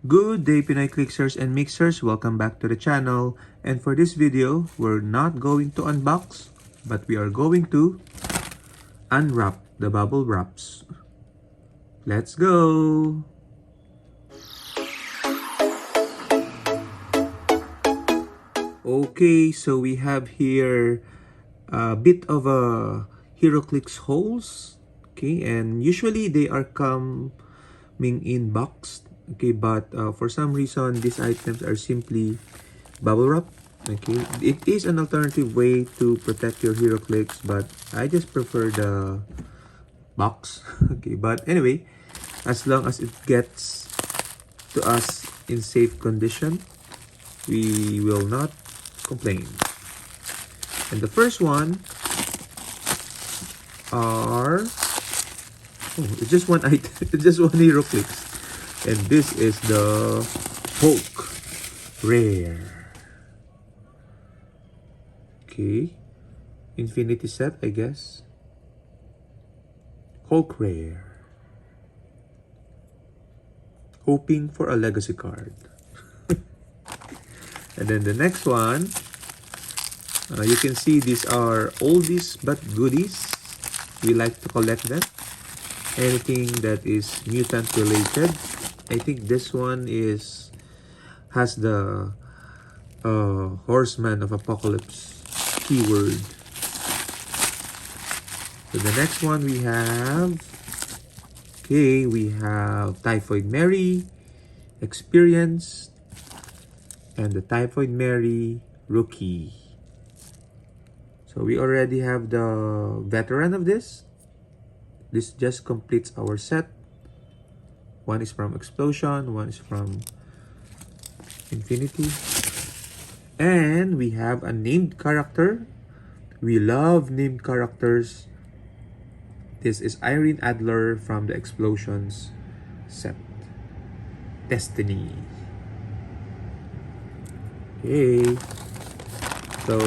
Good day, Pinoy Clicksers and Mixers. Welcome back to the channel. And for this video, we're not going to unbox, but we are going to unwrap the bubble wraps. Let's go! Okay, so we have here a bit of a Heroclix holes. Okay, and usually they are coming in boxed. Okay, but for some reason these items are simply bubble wrap. Okay, it is an alternative way to protect your Heroclix, but I just prefer the box. Okay, but anyway, as long as it gets to us in safe condition, we will not complain. And the first one are it's just one item, it's just one Heroclix. And this is the Hulk Rare. Okay. Infinity set, I guess. Hulk Rare. Hoping for a legacy card. And then the next one, you can see these are oldies but goodies. We like to collect them. Anything that is mutant related. I think this one has the Horseman of Apocalypse keyword. So the next one we have, we have Typhoid Mary, Experienced, and the Typhoid Mary Rookie. So we already have the veteran of this. This just completes our set. One is from Explosion, one is from Infinity. And we have a named character. We love named characters. This is Irene Adler from the Explosions set. Destiny. Okay. So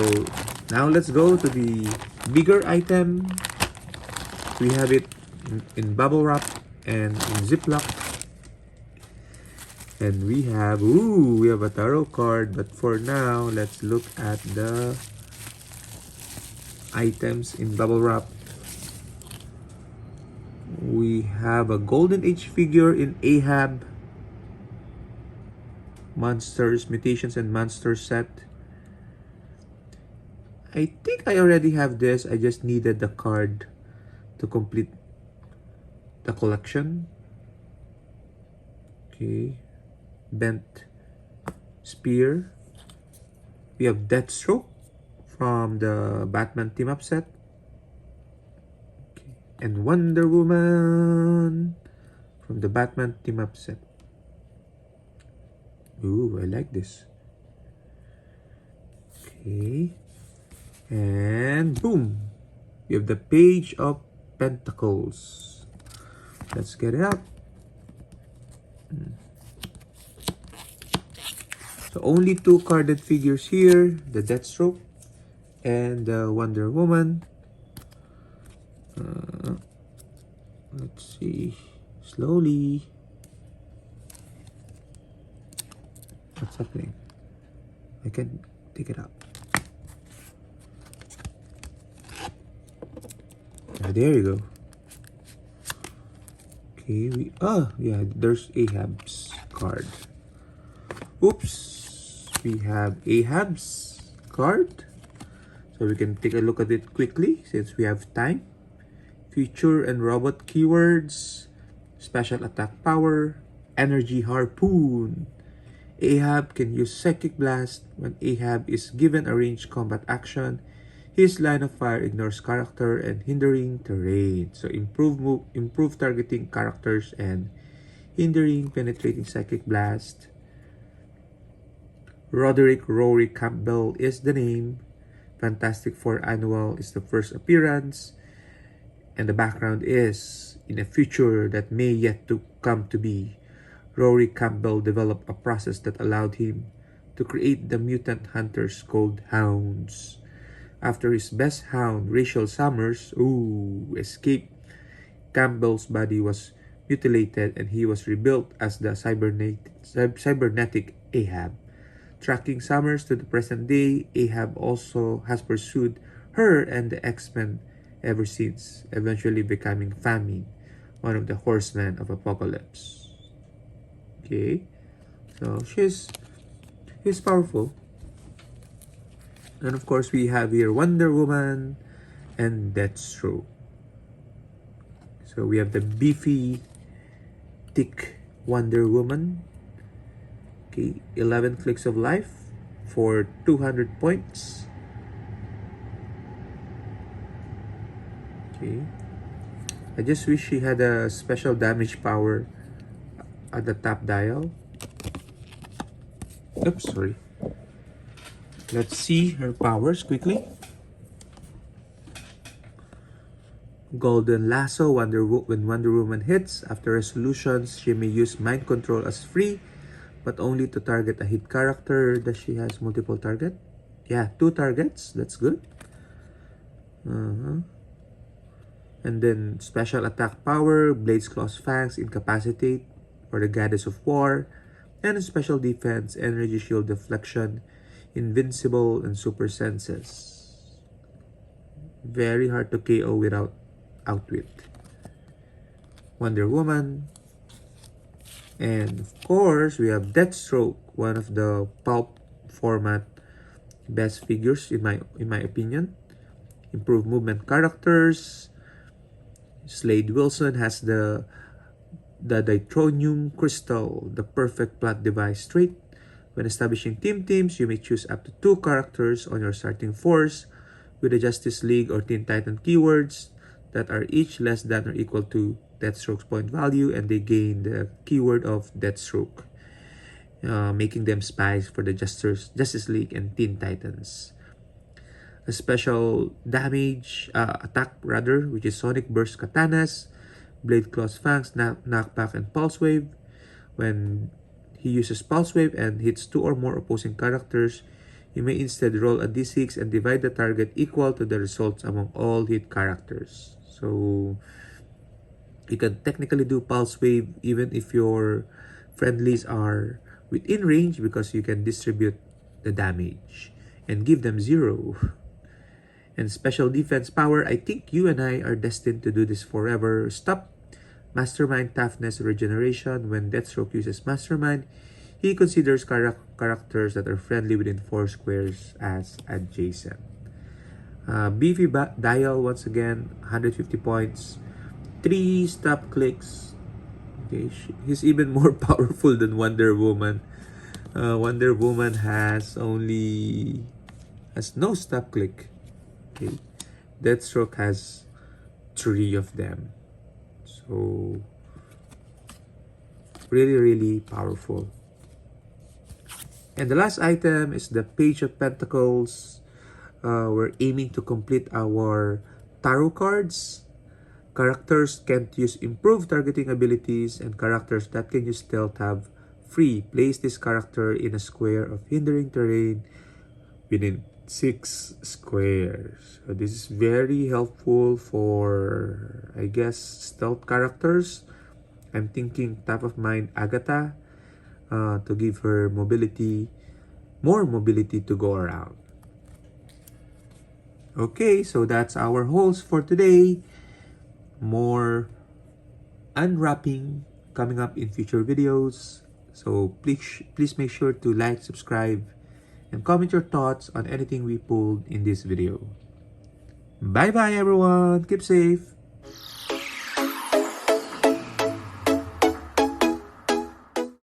now let's go to the bigger item. We have it in bubble wrap and in Ziploc. And we have a tarot card, but for now, let's look at the items in bubble wrap. We have a Golden Age figure in Ahab, Monsters, Mutations and Monsters set. I think I already have this. I just needed the card to complete the collection. Okay. Bent Spear. We have Deathstroke from the Batman team up set. Okay. And Wonder Woman from the Batman team up set. Ooh, I like this. Okay. And boom! We have the Page of Pentacles. Let's get it out. So only two carded figures here, the Deathstroke and the Wonder Woman. Let's see, slowly. What's happening? I can take it out. There you go. Okay, there's Ahab's card. Oops. We have Ahab's card, so we can take a look at it quickly since we have time. Future and robot keywords, special attack power, energy harpoon. Ahab can use psychic blast when Ahab is given a ranged combat action. His line of fire ignores character and hindering terrain, so improve targeting characters and hindering penetrating psychic blast. Roderick Rory Campbell is the name. Fantastic Four Annual is the first appearance. And the background is, in a future that may yet to come to be, Rory Campbell developed a process that allowed him to create the mutant hunters called hounds. After his best hound, Rachel Summers, escaped, Campbell's body was mutilated, and he was rebuilt as the cybernetic Ahab. Tracking Summers to the present day, Ahab also has pursued her and the X-Men ever since, eventually becoming Famine, one of the horsemen of Apocalypse. Okay, so she's powerful. And of course, we have here Wonder Woman and Deathstroke. So we have the beefy, thick Wonder Woman. Okay, 11 clicks of life for 200 points. Okay. I just wish she had a special damage power at the top dial. Oops, sorry. Let's see her powers quickly. Golden Lasso. When Wonder Woman hits, after resolutions, she may use mind control as free, but only to target a hit character. Does she has multiple target? Yeah, 2 targets. That's good. And then special attack power, Blade's Claws Fangs, Incapacitate for the Goddess of War, and special defense, Energy Shield Deflection, Invincible, and Super Senses. Very hard to KO without outwit. Wonder Woman. And of course, we have Deathstroke, one of the pulp format best figures in my opinion. Improved movement characters. Slade Wilson has the Ditronium Crystal, the perfect plot device trait. When establishing teams, you may choose up to 2 characters on your starting force with the Justice League or Teen Titan keywords that are each less than or equal to Deathstroke's point value, and they gain the keyword of Deathstroke, making them spies for the Justice League and Teen Titans. A special damage attack rather, which is Sonic Burst Katanas, Blade Claws Fangs, Knockback, and Pulse Wave. When he uses Pulse Wave and hits 2 or more opposing characters, you may instead roll a d6 and divide the target equal to the results among all hit characters. So you can technically do Pulse Wave even if your friendlies are within range, because you can distribute the damage and give them 0. And special defense power, I think you and I are destined to do this forever. Stop Mastermind Toughness Regeneration. When Deathstroke uses Mastermind, he considers characters that are friendly within 4 squares as adjacent. Beefy Dial, once again, 150 points. 3 stop clicks. Okay, he's even more powerful than Wonder Woman. Wonder Woman has no stop click. Okay, Deathstroke has 3 of them. So really powerful. And the last item is the Page of Pentacles. We're aiming to complete our tarot cards. Characters can't use improved targeting abilities, and characters that can use stealth have free. Place this character in a square of hindering terrain within 6 squares. So this is very helpful for, I guess, stealth characters. I'm thinking top of mind Agatha, to give her more mobility to go around. Okay, so that's our hauls for today. More unwrapping coming up in future videos. So please make sure to like, subscribe, and comment your thoughts on anything we pulled in this video. Bye bye everyone. Keep safe.